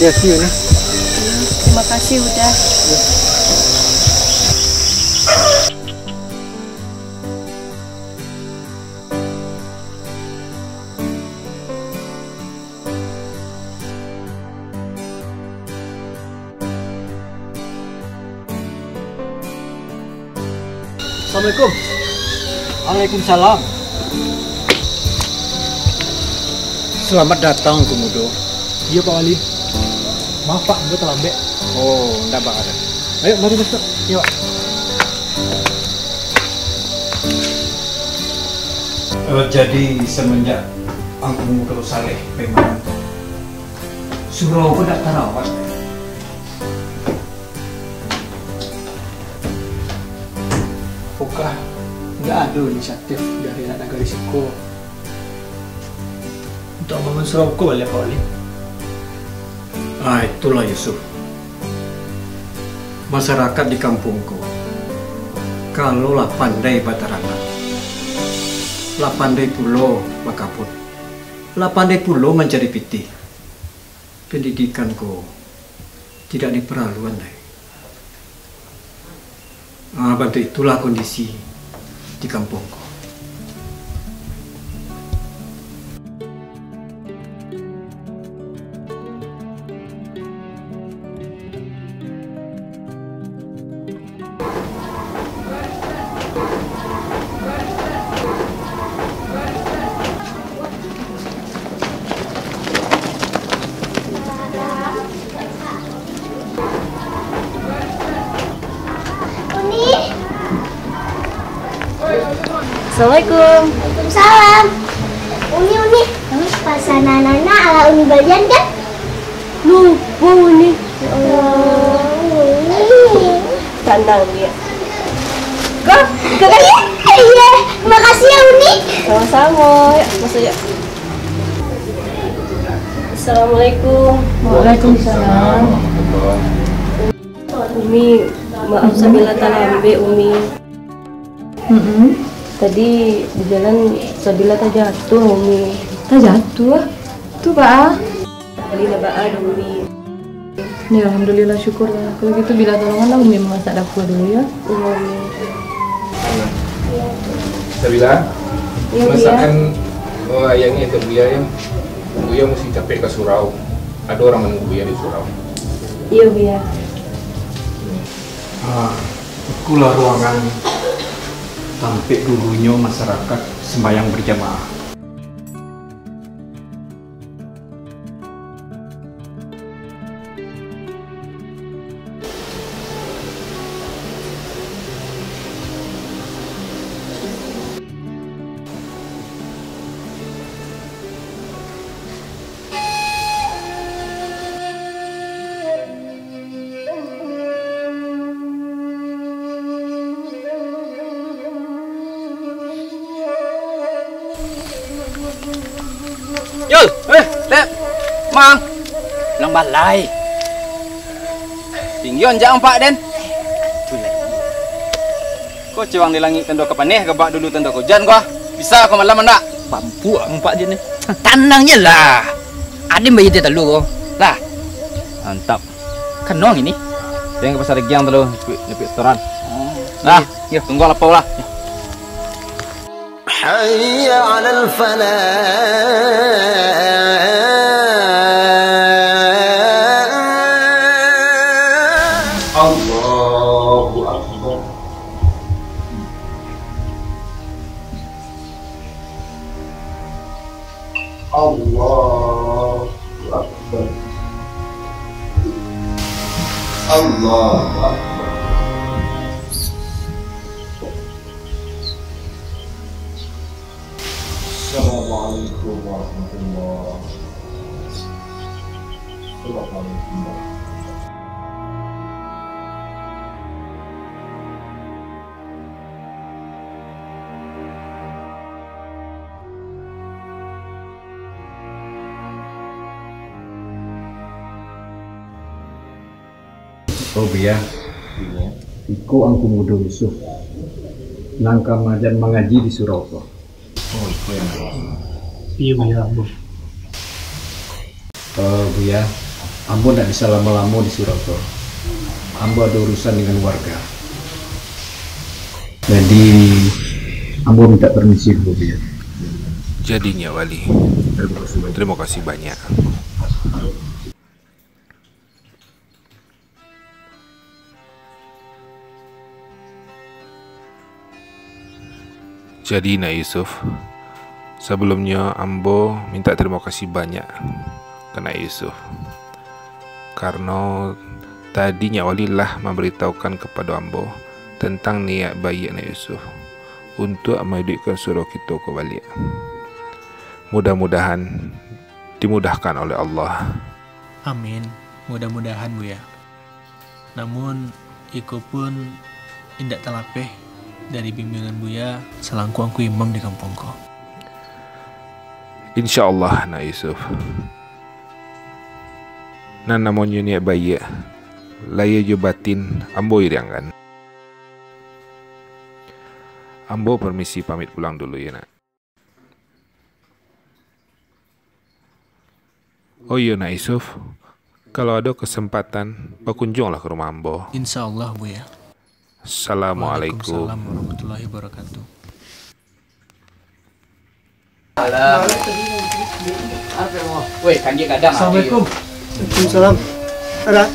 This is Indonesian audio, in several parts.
Ya, see you, nah. Terima kasih udah. Ya. Assalamualaikum. Waalaikumsalam. Selamat datang, Komodo. Iya, Pak Wali. Maaf, Pak, gue terlambat. Oh, enggak Pak ada. Ayo, mari masuk. Yuk. Jadi semenjak Angkung Mudo Saleh Pemangan, surau pun tak terawat. Apakah nggak ada inisiatif dari anak negara risiko untuk membangun surau Wali, Pak Wali? Itulah Yusuf. Masyarakat di kampungku, kalaulah pandai batarangan, lah pandai pulau makaput, lah pandai pulau mencari piti. Pendidikanku tidak diperlukan lagi. Bantu itulah kondisi di kampungku. Assalamualaikum. Waalaikumsalam. Uni. Pasangan anak ala Uni Balian kan? Lupa Uni. Uni. Tandang dia. Kok kan? Iya. Makasih ya Uni. Sama-sama. Ya, masuk ya. Assalamualaikum. Waalaikumsalam. Umi, maaf Sabila terlambat Umi. Tadi di jalan Sabila terjatuh Umi. Terjatuh? Tuh Pak. Kali nabak ada Umi. Ya alhamdulillah syukurlah. Kalau gitu bila tolongan Umi memasak dapur dulu ya. Umi. Sabila, Iya, masakan ayamnya itu Buya ya. Buya mesti capek ke surau. Ada orang menunggu Buya di surau. Iya Buya. Itulah ruangan tampik dulunya masyarakat sembahyang berjamaah. Yul, Lep, Mang, lang balay. Tinggion jangan Pak Den. Kau cewang di langit tendo kepaneh, kebak dulu tendo hujan kau. Bisa kau malam enggak? Mampu Pak Din ni. Tanangnya lah. Ada bayi dia telu kau. Lah. Mantap. Kenong ini. Yang ke pasar Giang telu, nepi restoran. Nah, yuk tunggu lapau lah. حي على الفلاح. Allah Allahu Akbar. Allahu Akbar. Allahu Akbar. Assalamualaikum warahmatullahi wabarakatuh. Oh biya, iku angku muda Yusuf. Nangka majan mengaji di Surau. Oh, itu yang Iya Buya, Ambo. Buya, Ambo tidak bisa lama-lama di Surau. Ambo ada urusan dengan warga. Jadi, Ambo minta permisi dulu Buya. jadinya Wali. Terima kasih banyak. Jadi Nak Yusuf, sebelumnya Ambo minta terima kasih banyak ke Nak Yusuf, karena tadi Nyak Wali lah memberitahukan kepada Ambo tentang niat baik Nak Yusuf untuk menghidupkan surau kita kembali. Mudah-mudahan dimudahkan oleh Allah. Amin. Mudah-mudahan Buya. Namun iku pun indak terlapeh dari bimbingan Buya selangku angku imam di kampung ko. Insya Allah Nak Yusuf. Nan namanya niat baik, laya jo batin Ambo iriangan. Ambo permisi pamit pulang dulu ya Nak. Oh iya Nak Yusuf, kalau ada kesempatan berkunjunglah ke rumah Ambo. Insya Allah Buya. Assalamualaikum. Waalaikumsalam warahmatullahi wabarakatuh. Woi, kan dia kadang. Assalamualaikum. Waalaikumsalam. Ada?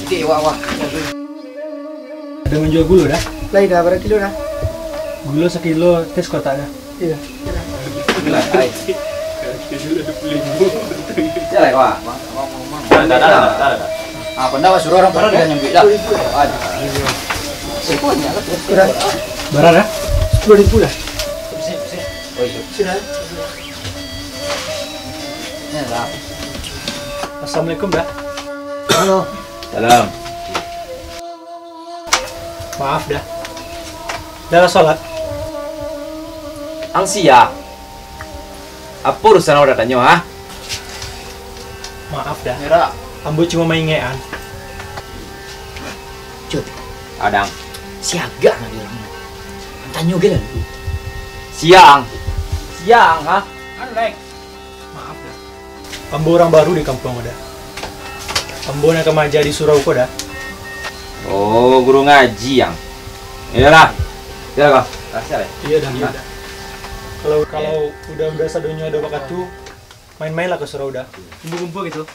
Dik wah. Ada menjual gula dah? Lain dah berapa kilo dah? Gula sekilo, tes kotak dah. Iya. Jalan wah. Dah. Ah, pendapat suruh orang pada dengan nyambi dah. Semuanya lah. Berapa dah? 10.000 lah. Oh iya. Sudah. Ini lah. Assalamualaikum dah. Halo. Salam. Maaf dah. Dah sholat. Angsia. Apa urusan orang tanya ha? Maaf dah. Mira. Ambo cuma main ngean. Adang. Siaga nak dia orang. Tanya gila. Siang ha? Anlek. Maaf dah. Ambo orang baru di kampung dah. Ambo nak kemaja di surau ko dah. Oh, guru ngaji yang. Iyalah. Ya kau. Rahasia le. Iya dah. Iya dah. Kalau udah sadonya ada bakat tuh main-mainlah ke surau dah. Kumpul-kumpul gitu.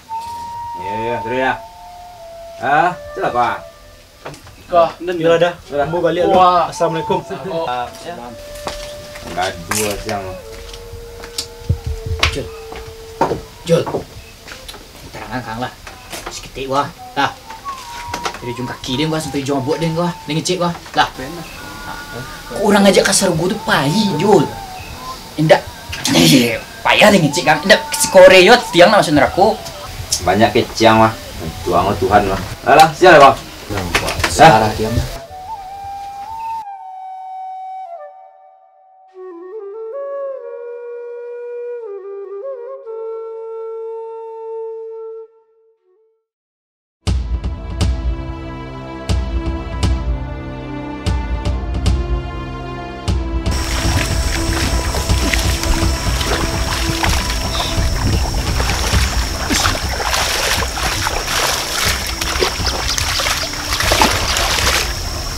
Iya, terus ya. Ah, celah kau. Iya dah. Ambo balik lu. Assalamualaikum. Enggak dua siang. Jol. Terangan kang lah. Seketik wah. Lah. Dari ujung kaki dia gua sampai ujung abot dia gua. Dia ngecek gua. Lah. Kok orang ngajak kasar gua tuh payah, Jol. Indak. Payah dia ngecek kang. Indak Korea tiang nak masuk neraka. Banyak keciang mah. Tuang Tuhan mah. Alah, sial kau. Salah dia mah.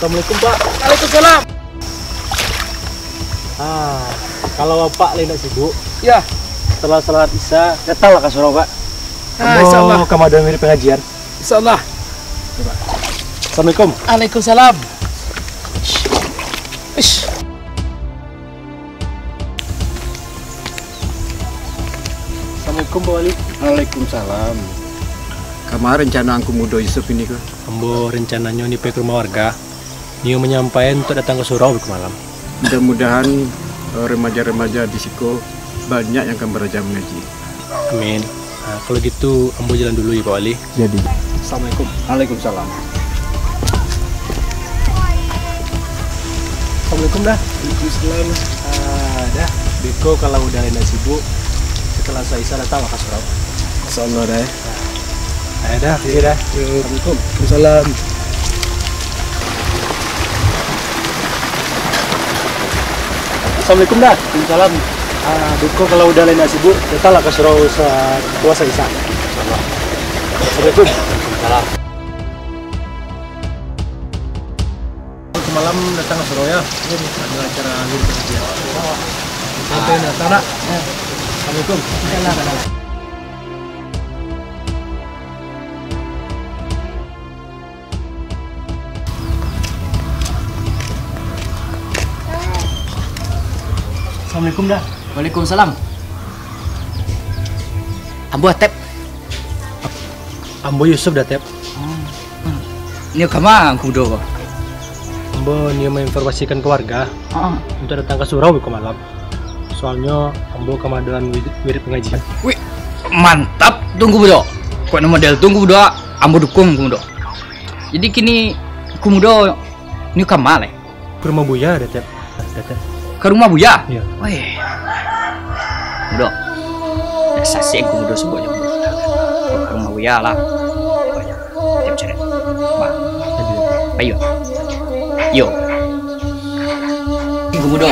Assalamualaikum Pak. Waalaikumsalam. Kalau Bapak tidak sibuk, Ya. setelah salat Isya datanglah ke surau Pak. Insyaallah. Kamu ada mirip pengajian. Insyaallah. Assalamualaikum. Waalaikumsalam. Ish. Assalamualaikum Pak Wali. Waalaikumsalam. Kamar rencana Angku Muda Yusuf ini ke? Ambo rencananya nipe ke rumah warga. Nio menyampaikan untuk datang ke surau ke malam. Mudah-mudahan remaja-remaja di Siko banyak yang akan belajar mengaji. Amin. Nah, kalau gitu Ambo jalan dulu ya Pak Wali. Jadi. Assalamualaikum. Waalaikumsalam. Assalamualaikum dah. Waalaikumsalam. Dah. Beko kalau udah lain sibuk, setelah saya datang ke surau. Insyaallah dah. Dah, sini dah. Assalamualaikum. Waalaikumsalam. Assalamualaikum dah. Waalaikumsalam. Beko kalau udah lain sibuk, datanglah ke surau saat puasa Isya. Insyaallah. Assalamualaikum. Waalaikumsalam. Malam datang ke surau ya. Ada acara guru pengajian. Sampai datang nak. Assalamualaikum. Assalamualaikum dah. Waalaikumsalam. Ambo Atep. Ambo Yusuf dah Tep. Ni kama Angku Muda. Ambo ni menginformasikan ke warga untuk datang ke surau ke malam. Soalnya Ambo kemadalan wirid pengajian. Wih, mantap. Tunggu Muda. Kok nama model tunggu Muda. Ambo dukung Angku Muda. Jadi kini Angku Muda ni kama le. Ke rumah Buya dah Tep. Ke rumah Buya? Iya. Wih. Muda. Dah sasih Angku Muda sebuah jam. Ke rumah Buya lah. Tiap ceret. Ayo. Yo. Angku Muda.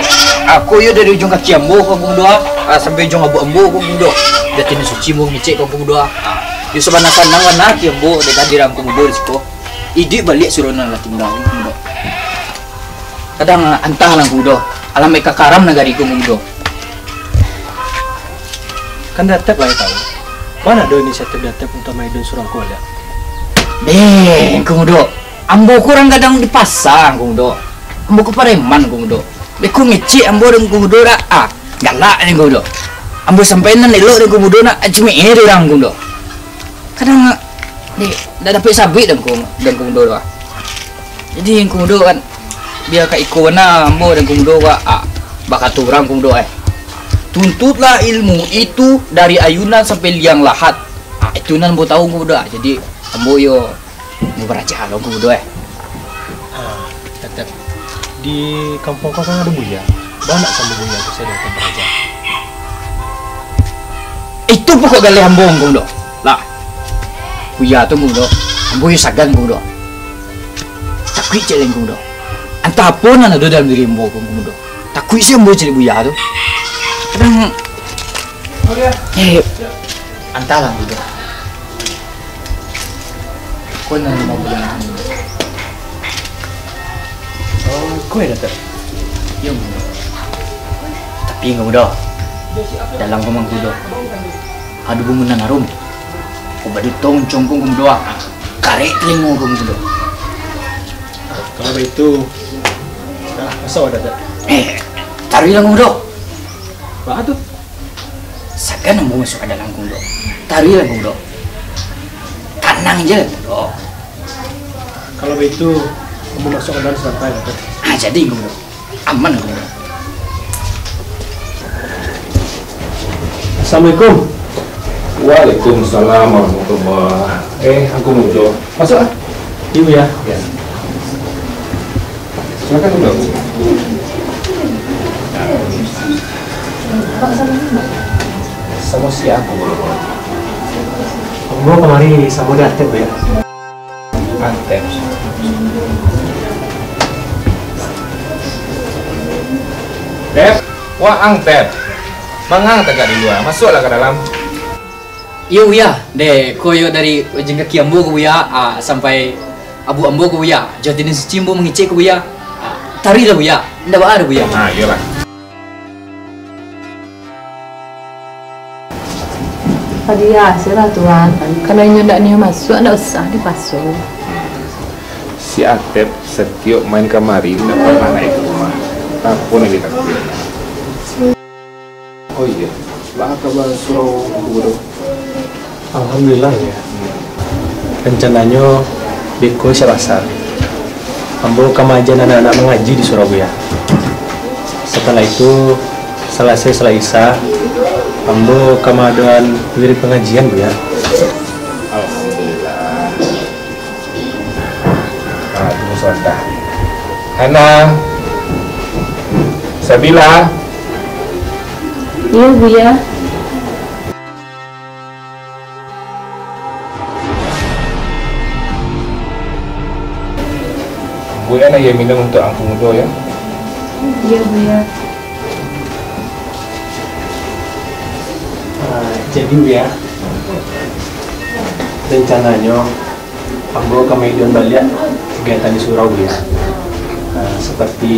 Aku yo dari ujung kaki Ambo ke Angku Muda sampai ujung abu Ambo ke Angku Muda. Dia tin suci mau ngecek ke Angku Muda. Yo sebenarnya sanang warna ki Ambo dekat di Angku Muda di situ. Idi balik surunan lah tinggal Angku Muda. Kadang antah lah Angku Muda. Alam mereka karam negari Angku Muda. Kan Datep lah tahu. Mana ada inisiatif Datep untuk maidun surau ku lihat. Angku Muda. Ambo kurang kadang dipasang Angku Muda. Ambo ke Pareman Angku Muda. Beku ngecek Ambo dengan Angku Muda dah. Galak ni Angku Muda. Ambo sampai nan elok dengan Angku Muda nak cuma dia orang Angku Muda. Kadang dah dapat sabit dah Angku Muda dah. Jadi Angku Muda kan biar kat ikut mana Ambo dan Angku Muda bakat orang Angku Muda tuntutlah ilmu itu dari ayunan sampai liang lahat. Itu nan Ambo tahu Angku Muda. Jadi Ambo yo mau beraja halo Angku Muda Datep. Di kampung kau kan ada Buya. Banyak sama Buya tu saya datang beraja. Itu pokok galih Ambo Angku Muda. Lah. Buya tu Angku Muda. Ambo yo sagan Angku Muda. Takui cek Angku Muda. Entah apa nan ada dalam diri Ambo Angku Muda. Takui sih Ambo cek Buya tu. Kadang entahlah Angku Muda. Kau nak mau bilang Kau dah Datep. ya Muda. Tapi Angku Muda dalam rumah Angku Muda ada bangunan harum. Kau badi tong congkong Angku Muda. Karek telingo Angku Muda. Kalau begitu, masa ada Datep. Taruh Angku Muda. Apa tu? Sagan Ambo masuk ke dalam Angku Muda. Taruh Angku Muda. Tenang je Angku Muda. Kalau begitu, kamu masuk ke dalam sampai Datep. Jadi Angku Muda. Aman Angku Muda. Assalamualaikum. Waalaikumsalam warahmatullahi. Angku Muda. Masuk ah. Ibu ya. Ya. Silakan udah Bu. Sama siapa? Ambo kemari sama Datep ya. Antep. Tep, wah Tep. Mangang tegak di luar. Masuklah ke dalam. Yo ya, deh koyo dari ujung kaki Ambo ke Buya sampai abu Ambo ke Buya. Jadi ni Cimbo mengecek ke Buya. Taruh lah Buya. Ndak ada Buya. Iyalah. Tadi ya, sila tuan. Kalau yang ndak ni masuk, ndak usah dipasuk. Si Atep setiap main kemari tidak pernah naik ke rumah. Apa lagi takdir? Oh iya, lah kabar surau guru. Alhamdulillah ya. Rencananya Beko Syabasar ambo kamajan anak-anak mengaji di Surabaya. Setelah itu selesai Isya ambo kamadan wirid pengajian Bu ya. Alhamdulillah. Tunggu sebentar. Hana, Sabila. Iya Bu ya. Bu Yana ya minum untuk angku mudo ya. Iya Bu ya. Jadi Bu ya, rencananya ambo kemudian balik kegiatan di Surau Bu ya. Seperti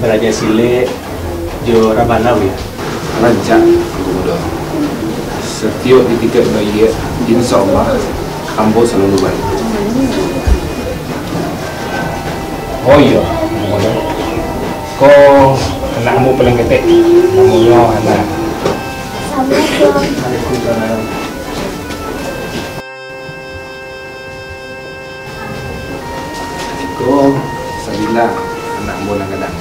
belajar sile, jo rabana Bu ya. Rancak angku mudo. Setiap titik bayi, insya Allah ambo selalu baik. Oh iya, kau anakmu paling ketek, namanya Hana. Kau Sabila, anakmu kadang-kadang.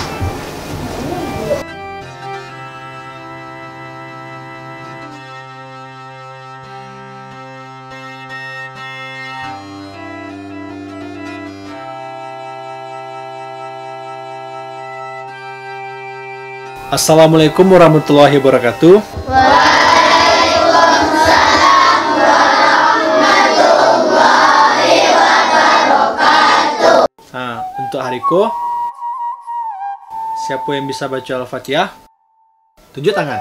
Assalamualaikum warahmatullahi wabarakatuh. Waalaikumsalam warahmatullahi wabarakatuh. Nah, untuk hariku, siapa yang bisa baca Al-Fatihah? Tunjuk tangan.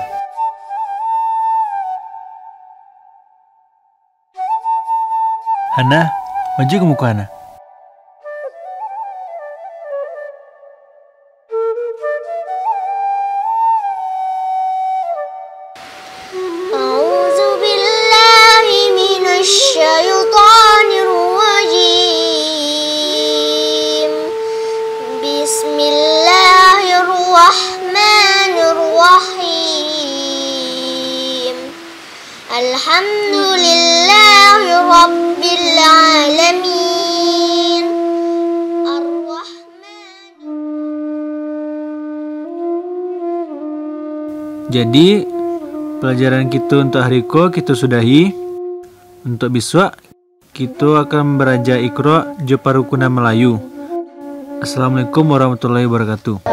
Hana, maju ke muka Hana. A'udzu billahi minasy syaithanir rajim. Bismillahirrahmanirrahim. Alhamdulillahi rabbil alamin. Jadi, pelajaran kita untuk hari ini kita sudahi. Untuk besok, kita akan belajar Iqra Jeparukuna Melayu. Assalamualaikum warahmatullahi wabarakatuh.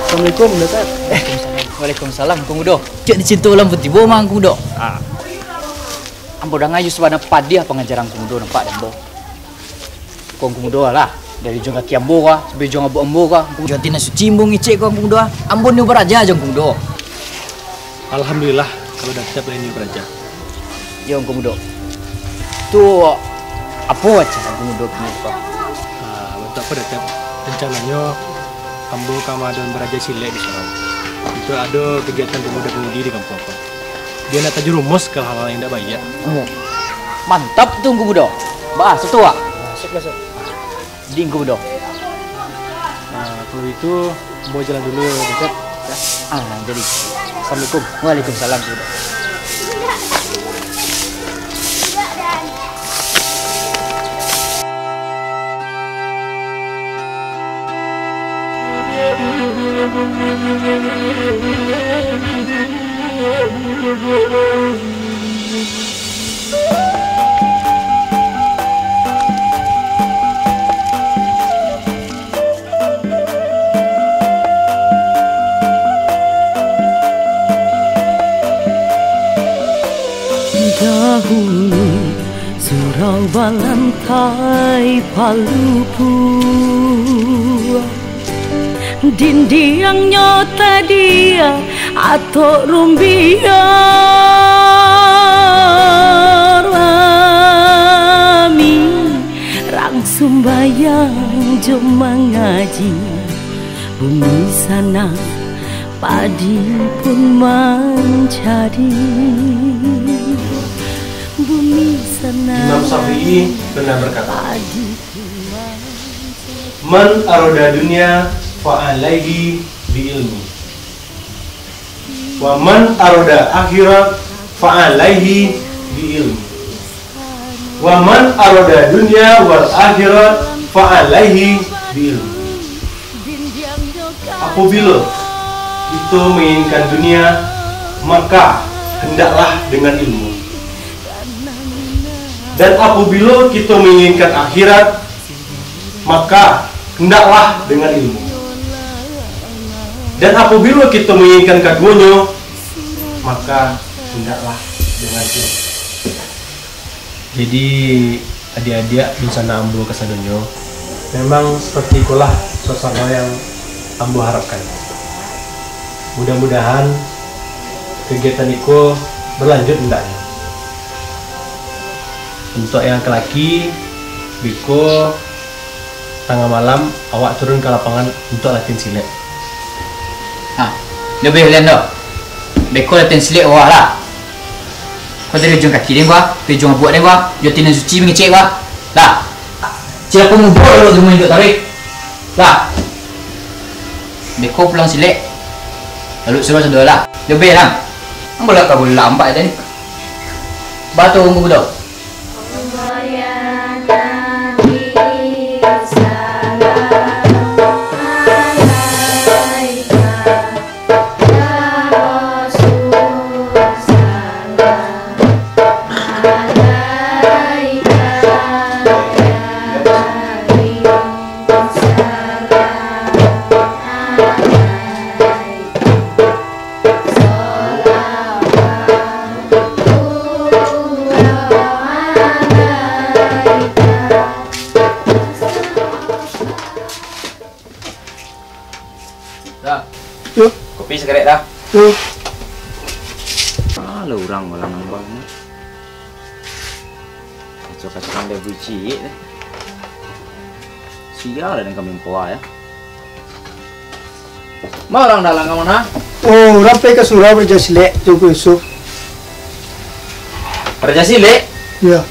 Assalamualaikum Ustaz. Waalaikumsalam Kang Udo. Cek dicinta ulang tiba mang Kang Udo. Ambo dah ngayu sebana padi pengajaran Kang Udo nampak ambo. Kang Udo lah dari jong kaki ambo ka sampai jong ambo ka. Jong tina suci ambo ngicek Kang Udo. Ambo ni beraja jong Kang Udo. Alhamdulillah kalau dah kita planning beraja. Yo Kang Udo. Tu apa acara Kang Udo punya Pak? Untuk apa dah rencananya ambo kamadan beraja silek di Surau. Itu ada kegiatan pemuda-pemudi di kampung aku. Dia nak tajuk rumus ke hal-hal yang tidak baik. Mantap tu Kang Udo. Bahas tu ah. Masuk. Ding Kang Udo. Kalau itu mau jalan dulu dekat. Jadi. Assalamualaikum. Waalaikumsalam Kang Udo. dahulu surau balantai palupu dindiangnya dia atau rumbia rami rang sumbayang jom mengaji bumi sana padi pun mencari bumi sana. Imam Syafi'i pernah berkata, Man aroda dunia fa'alaihi biilmi wa man aroda akhirat fa'alaihi biilmi wa man aroda dunia wal akhirat fa'alaihi biilmi. Apabila kita menginginkan dunia, maka hendaklah dengan ilmu. Dan apabila kita menginginkan akhirat, maka hendaklah dengan ilmu. Dan apabila kita menginginkan keduanya, maka hendaklah dengan ilmu. Jadi adik-adik di sana ambo kesadonyo, memang seperti itulah suasana yang ambo harapkan. Mudah-mudahan kegiatan itu berlanjut hendaknya. Untuk yang kelaki, Biko tengah malam awak turun ke lapangan untuk latihan silet. Lebih kalian dah. Biko latihan silet awak lah. Kau tadi jom kaki dia gua, pergi jom buat dia gua, jom tinan suci mengecek gua. Lah. Cik aku ngumpul dulu semua hidup tarik. Lah. Biko pulang silet. Lalu suruh sedar lah. Lebih lah. Boleh kau boleh lambat tadi. Batu tunggu budak. Kopi sekarang dah. Alah orang malam nambah ni. Kacau-kacau dia bucik dah. Sial dengan kami empua ya. Malang dalang kamu mana? Oh, rampai ke surau Raja Silek, Joko Yusuf. Raja Silek? Ya.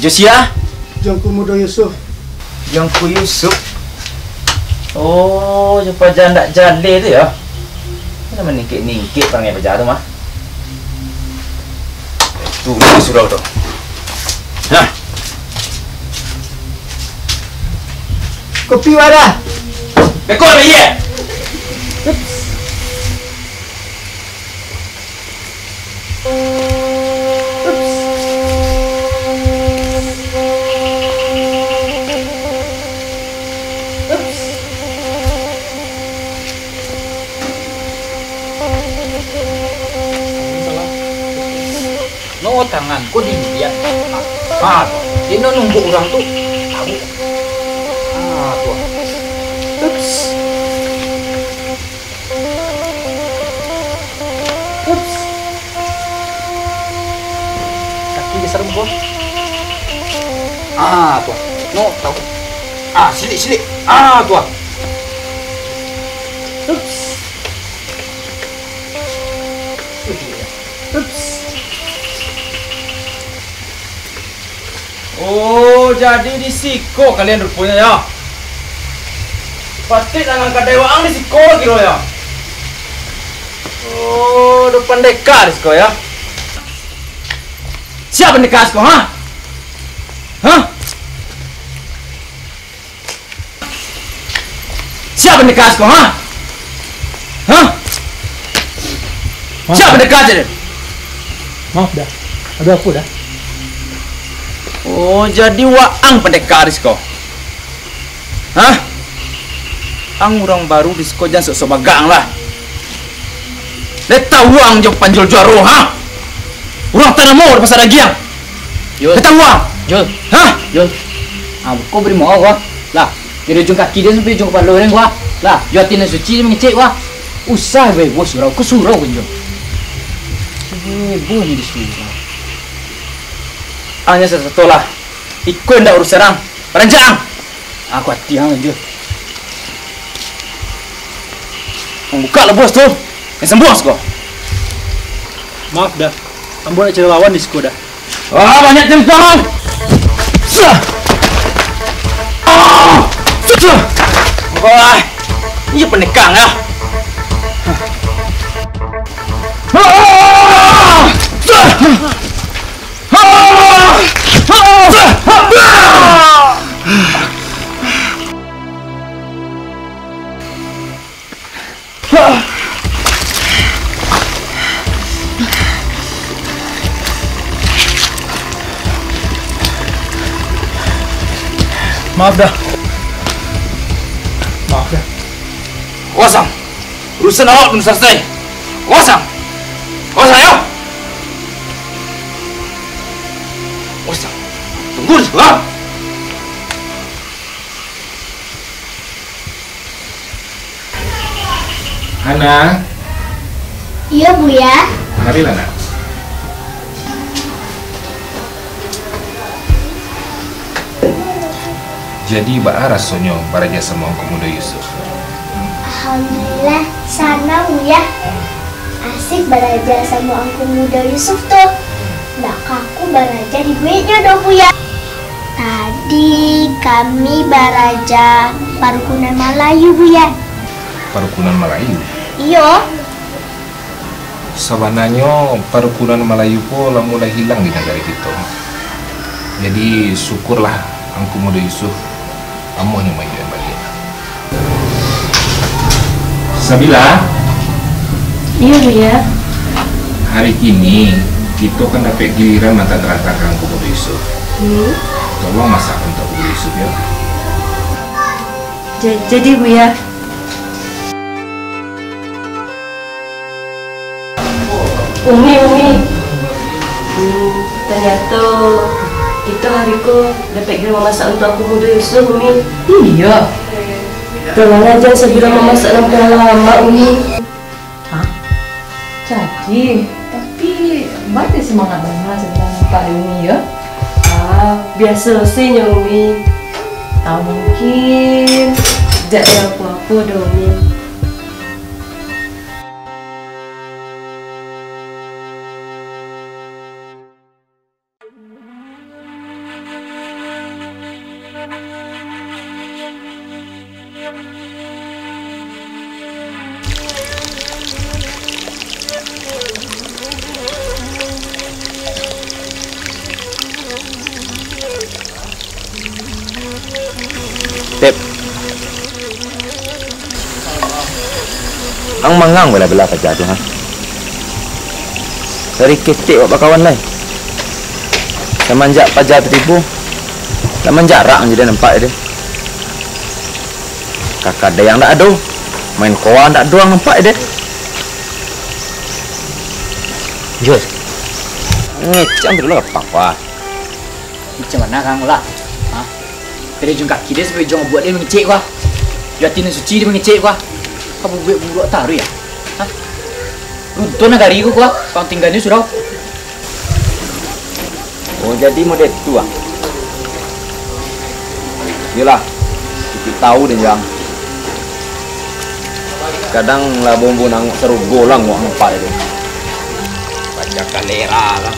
Josia? Joko Muda Yusuf. Joko Yusuf. Oh, jumpa janda jale tu ya. Mana meningkit-ningkit perangai berjalan tu mah. Tu surau tu. Nah. Kopi wadah. Bekor bayi. No tanganku dia. Dia nunggu orang tu. Tahu. Tuh. Ups. Ups. Kaki geser gua. Tuh. No, tahu. Silik. Tuh. Ups. Ups. Oh, jadi di siko kalian rupanya ya. Pasti dengan kedewaan di siko kira ya. Oh, udah pendekar di siko ya. Siapa pendekar siko, ha? Hah? Siapa pendekar siko, ha? Hah? Siapa pendekar jadi? Maaf dah, ada aku dah. Oh, jadi waang pendekar disko. Hah? Ang orang baru disko jangan sok-sok bagang lah. Dia tahu ang jauh panjul jaro, ha? Urang tanah mau pasar dagiang. Jul. Ketang uang. Jul. Hah? Jul. Kau beri mau gua. Lah, dari ujung kaki dia sampai ujung kepala orang gua. Lah, juatin suci dia mengecek gua. Usah gua surau, ke surau gua Jul. Boleh di surau. Hanya satu lah. Ikut ndak urus serang. Peranjang. Aku hati hang Jul. Buka lah bos tuh. Yang sembuh gua. Maaf dah. Ambo nak cari lawan di Skoda. Wah, banyak jempol. Wah, ini penekang ya. Maaf dah. Maaf dah. Kosong. Urusan awak belum selesai. Kosong. Kosong ya. Kosong. Tunggu sebentar. Hana, Iya Buya. marilah nak. Jadi baara sonyo baraja sama Ongko Muda Yusuf. Alhamdulillah sana Buya. Asik belajar sama Angku Muda Yusuf tuh. Nggak kaku belajar di duitnya dong Buya. Tadi kami belajar Parukunan Melayu Buya. Parukunan Melayu. Iya. Sebenarnya Parukunan Melayu pun mulai hilang di negara kita. Jadi syukurlah Angku Muda Yusuf amohnya mayu yang balik. Sabila. Iya Buya. Hari ini kita kan dapat giliran mata terantang Angku Muda Yusuf. Tolong masak untuk Muda Yusuf ya. Jadi Buya. Umi. Ternyata itu hariku dapat kira memasak untuk aku Muda Yusuf Umi. Iya. Tolong aja segera memasak dalam lama Umi. Hah? Jadi, tapi banyak semangat banget sebenarnya Pak Umi ya. Biasa sih Umi. Tak mungkin tidak ada apa-apa dah Umi. Tep. Ang mangang bela-bela kerja tu ha. Dari ketik buat kawan lain. Semenjak pajar tertipu. Laman jarang je dia nampak dia. Kakak ada yang tak ada. Main kawan tak doang nampak dia. Jus. Ngecam dulu apa? Macam mana kang lah? Dari ujung kaki dia sampai ujung buat dia mengecek gua. Juatin suci dia mengecek gua. Kamu buat buruk taruh ya? Hah? Runtun negari gua. Kau tinggalnya sudah. Oh jadi model tu ah. Yalah. Kita tahu dia yang. Kadang lah bombo nang seru golang wak nampak dia. Baca kalera lah.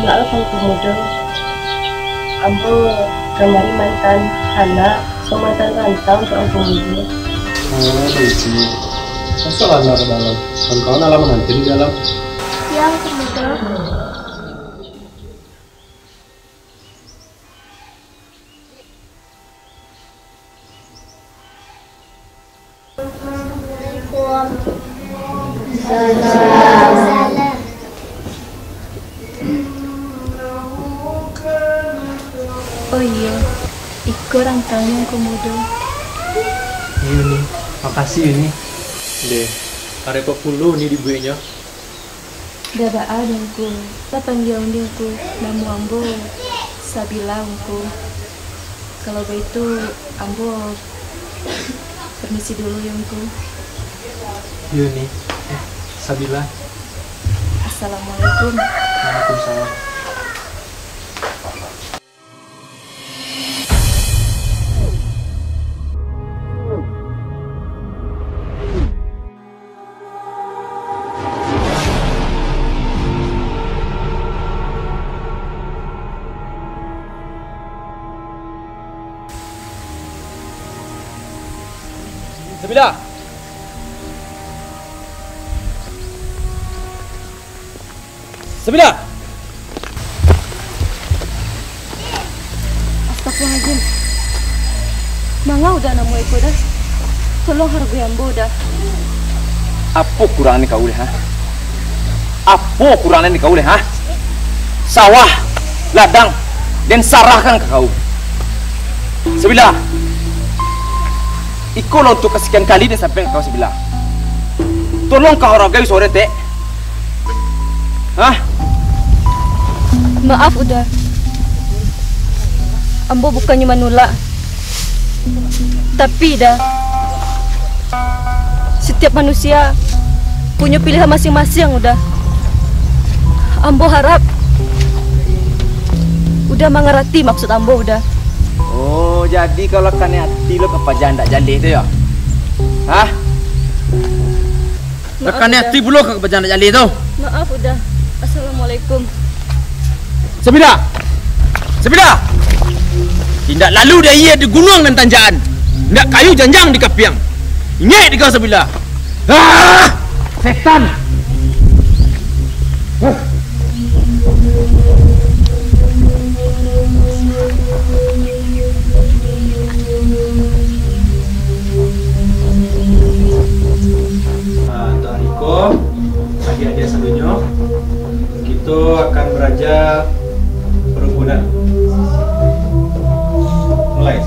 maaf Angku Muda. Ambo kemarin mantan anak, so mantan rantau untuk Angku Muda. Begitu. Masa Lana ke dalam? Kawan-kawan alam nanti di dalam. Ya Angku Muda. Salam. Oh iya, ikut rantaunya Angku Muda. Yuni, makasih Yuni. Deh, ada kok puluh nih di buenya. Dah ada Angku, tak panggil dia Angku, namu Ambo, Sabila Angku. Kalau begitu, Ambo permisi dulu ya Angku. Yuni, Sabila. Assalamualaikum. Waalaikumsalam. Sabila. Sabila. Astagfirullahaladzim. Mangga udah namu Eko dah. Tolong hargai Ambo dah. Apa kurangnya kau ha? Apa kurangnya kau ha? Sawah, ladang, dan sarahkan ke kau. Sabila. Iko lo untuk kesekian kali dia sampai kau Sabila. Tolong kau hargai sore teh. Hah? Maaf udah. Ambo bukannya menolak. Tapi dah. Setiap manusia punya pilihan masing-masing udah. Ambo harap udah mengerti maksud Ambo udah. Oh, jadi kalau kan hati lo kepajan tak jandi itu ya? Hah? Rekan hati bulu ke kepajan tak jandi itu? Maaf udah. Assalamualaikum. Sabila! Sabila! Tindak lalu dia ia di gunung dan tanjakan. Tidak kayu janjang di kapiang. Ingat di kau Sabila. Ah! Setan! Untuk Hariko, adik-adik sedunia, kita akan belajar perukunan. Mulai.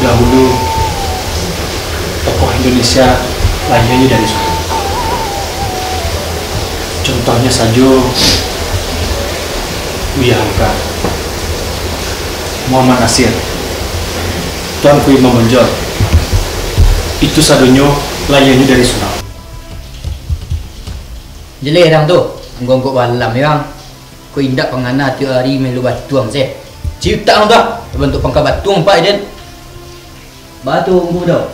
Dahulu tokoh Indonesia lahirnya dari sana. Contohnya saja Buya Hamka, Muhammad Nasir, Tuanku Imam Bonjol. Itu sadonyo lahirnya dari Sunau. Jelek orang tu, ngonggok balam yang ku indak pengana tiap hari melu batuang saya. Cipta orang tu bentuk pangkat batuang Pak Iden. Batu umbu dah.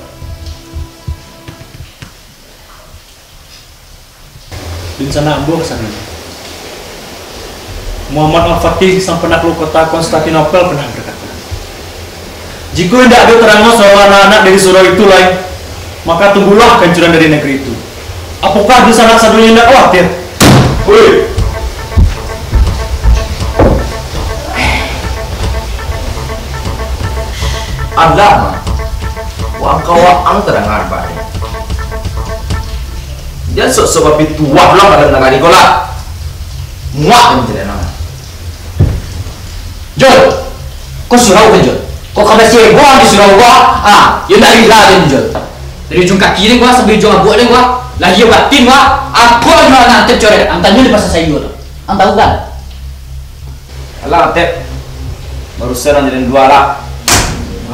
di sana ambo kesana. Muhammad Al-Fatih sang penakluk kota Konstantinopel pernah berkata, jika tidak ada terangnya soal anak-anak dari surau itu lain, maka tunggulah kehancuran dari negeri itu. Apakah di sana sadunya tidak khawatir? Woi, Allah wang kawang terangan baik. Dia sebab itu wah lah pada negara Nikola. Muak menjadi nama. Jol, kau surau kan Jol? Kau kabar siapa gua di surau gua? Yang dari lain Jol. Dari ujung kaki ni gua sampai ujung abu ni gua. Lagi batin gua. Aku jual nanti coret. Antaranya di pasar sayur. Antar bukan? Alah Tep. Baru serang jadi dua lah.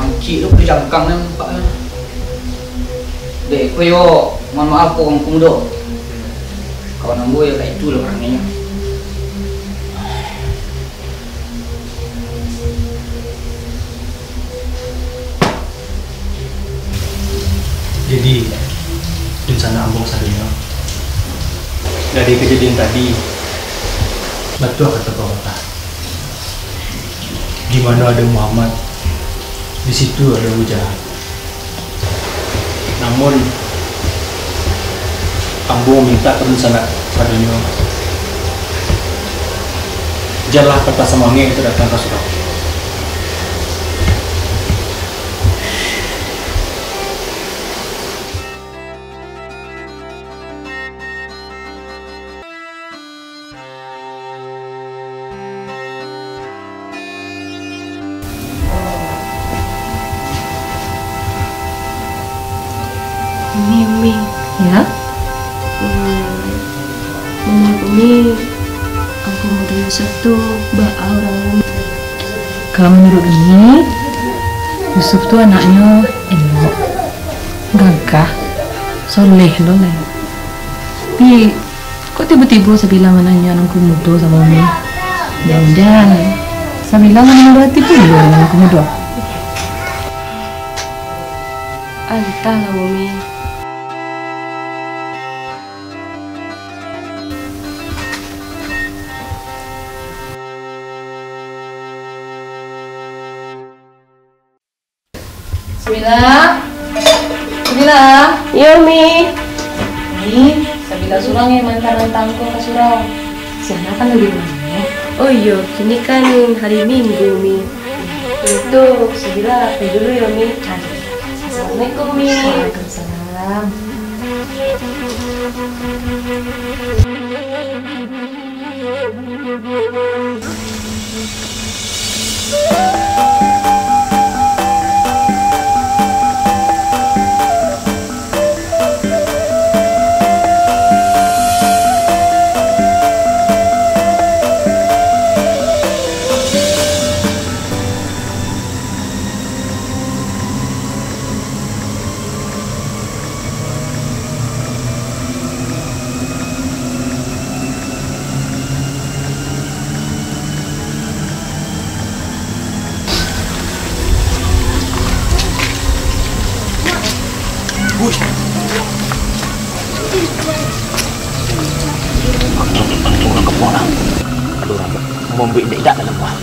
Angki tu boleh jangkang nampak. Dek, koyo, mohon maaf kau orang Komodo. Kawan ambo ya kayak itu lah orangnya. jadi di sana ambong sadunya. Dari kejadian tadi, betul kata Bapak. Di mana ada Muhammad, di situ ada Jahat. Namun ambo minta ke sana sadunya. Jalah kata semangat itu datang ke surau. Mimi, ya? Menurut Umi, aku mau Yusuf tuh orang. Kalau menurut Umi, Yusuf tuh anaknya elok, gagah, soleh loh lah. Tapi kok tiba-tiba Sabila nanya anakku muda sama Umi? Jangan-jangan Sabila berarti pun dengan anakku muda. Entahlah Umi. Sabila, iya Umi. Ini Sabila surang ya mantan tangko ke surau. Siapa kan lagi mana? Oh iya, kini kan hari Minggu Umi. Untuk Sabila pergi dulu ya Umi. Assalamualaikum Umi. Waalaikumsalam.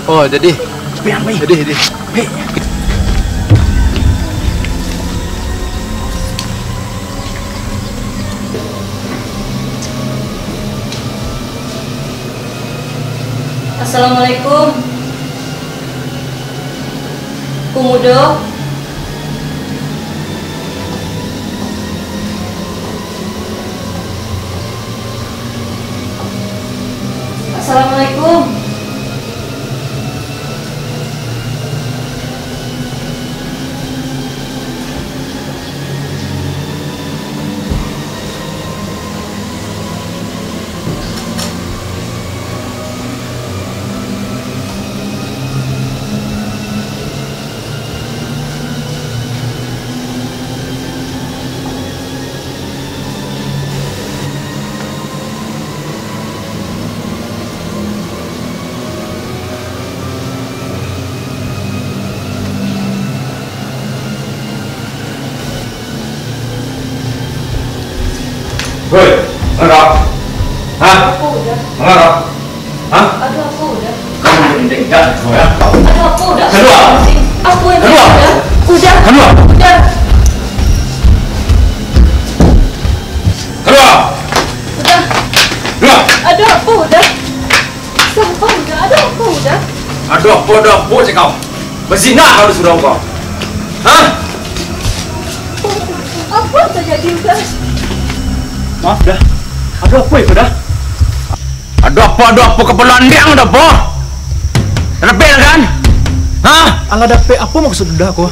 Oh, jadi. Jadi. Assalamualaikum. Komodo. Assalamualaikum. Hah? Mengapa? Hah? Ada apa udah? Kamu mendekat, ya? Ada apa udah? Keluar! Aku yang Keluar! Udah. Keluar! Udah. Keluar! Udah. Keluar! Ada apa udah? Siapa udah? Ada apa udah? Ada apa cik kau? Berzina kau di surau kau. Hah? Apa terjadi udah? Maaf dah. Ada apa itu dah? Ada apa kepala ndiang ada apa? Lebih kan? Hah? Ala dapat apa maksud dah kau?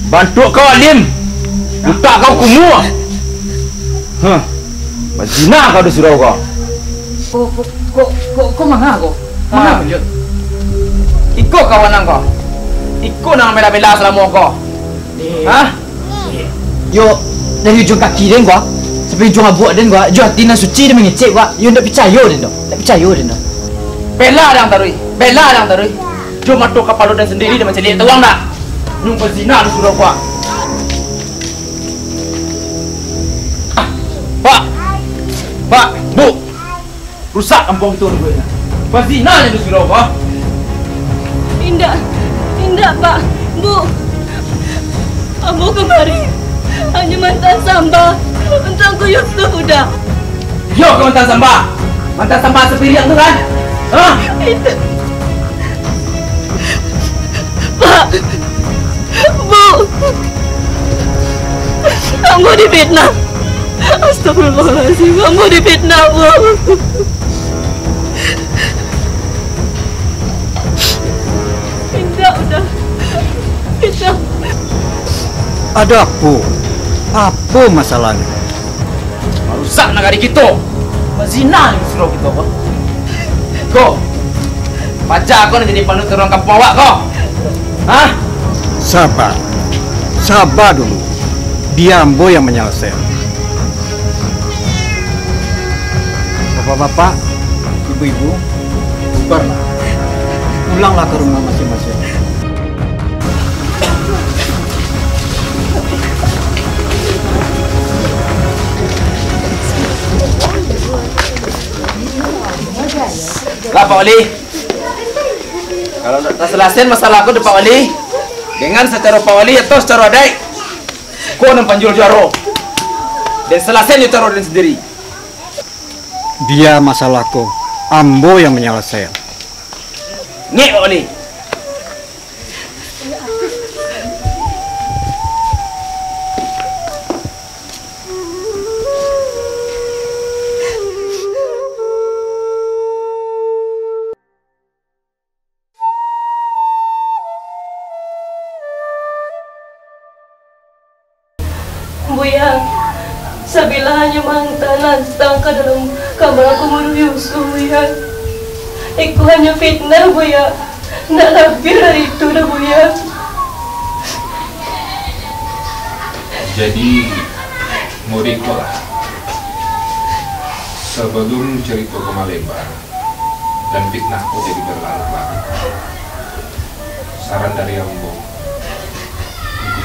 Bantu kau Alim. Buta kau kumur. Hah? Berzina kau di surau kau. Kok mangga kok? Mangga Jod. Iko kawan kau. Iko nang bela-bela selama kau. Hah? Yo dari ujung kaki dia gua sampai ujung abuk dia gua, jo hati suci dia mengecek gua. Yo ndak percaya dia dah. Tak percaya dia dah. Bela dang tarui. Bela dang tarui. Jo matuk kapal dan sendiri dia macam dia tuang dak. Nyung berzina di surau gua. Pak, Bu. Rusak kampung itu rupanya. Berzina di surau gua. Indah Pak, Bu. Ambo kemari hanya mantan samba untuk ku Yusuf udah. Yo ke mantan samba sepiriak tu kan? Hah? Itu. Pak, Bu. Ambo difitnah. Astagfirullahaladzim, ambo difitnah, Bu. Indah udah. Indah. Ada apa? Apa masalahnya? Rusak negara kita. Berzina di surau kita kok. Kau pacar kau nak jadi panutan orang kampung awak kau. Hah? Sabar dulu. Dia Ambo yang menyelesaikan. Bapak-bapak, ibu-ibu, bubarlah. Pulanglah ke rumah masing-masing. Lah Pak Wali. Kalau tak selesai masalah aku Pak Wali, dengan secara Pak Wali atau secara adik, kau nak panjul jaro. Dan selesai dia taruh dia sendiri. Dia masalahku. Ambo yang menyelesaikan. Ngek Pak Wali. Buyang, sabila hanya mantan setangka dalam kamar aku menuju Yusuf, Buyang. Aku hanya fitnah, Buyang. Nak lebih dari itu dah, Buyang. Jadi, muridku lah. Sebelum cerita ke melebar dan fitnahku jadi berlarut-larut, saran dari Ambo,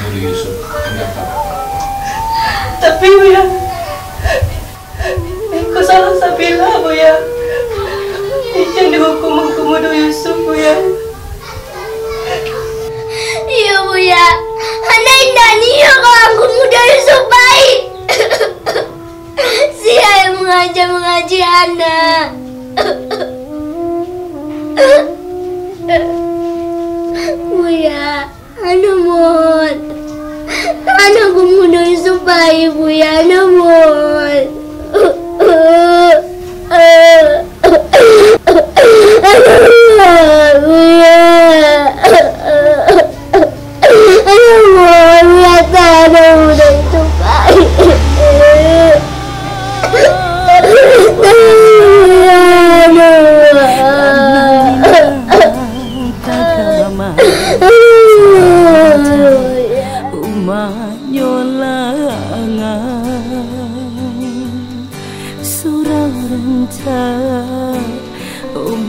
Guru Yusuf tidak tahu. Tapi Buyang, aku salah sabila, Buyang. Ikan dihukum Guru Yusuf, Buyang. Iya Buyang, anak indah niya kalau aku muda Yusuf baik. Siapa yang mengaji anak? Buyang, anak mohon. Anakku muda Yusuf baik, Buyang, anak mohon.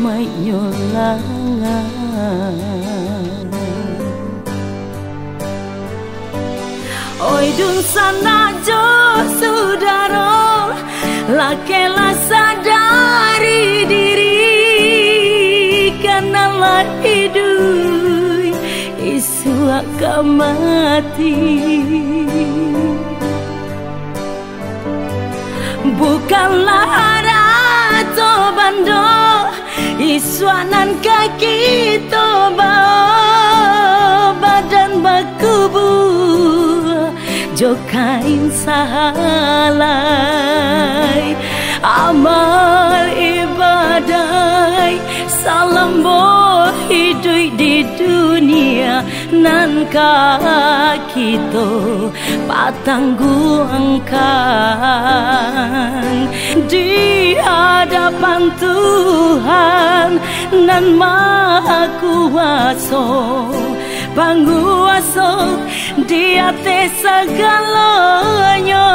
mai nyolangan. Oi dun sana jo saudara, lakelah sadari diri, kanalah hidup isu akan mati. Bukanlah ratu bando, isuanan kaki toba, badan bakubur, jokain sahalai, amal ibadah, salam boh hidup di dunia, nan kita patangguangkan di hadapan Tuhan nan Maha Kuasa, Panguasa di atas segalanya.